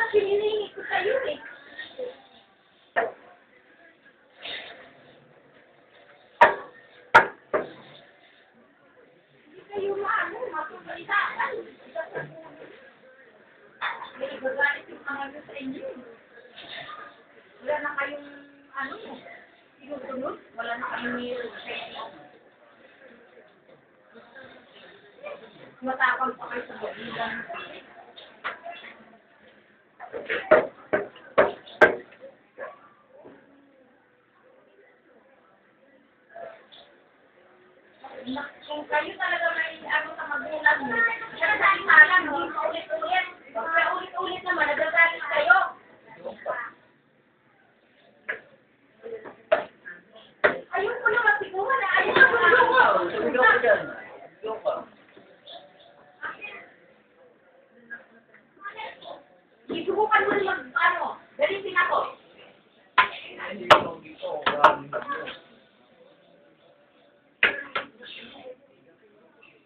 kasi hinihingi ko sa'yo eh. Hindi kayo matutalitaan. May ibagalit yung mga sa inyo. Wala na kayong, sinusunod. Wala na kayong meron sa inyo. Matapang pa kayo sa bagilan. Kung kayo talaga may sa magulang mo, nagagalit ka lang, hindi pa ulit-ulit. Kaya ulit-ulit naman, nagagalit kayo. Ayun ko naman siguro na ayun ko naman. Isubukan mo rin galitin ako.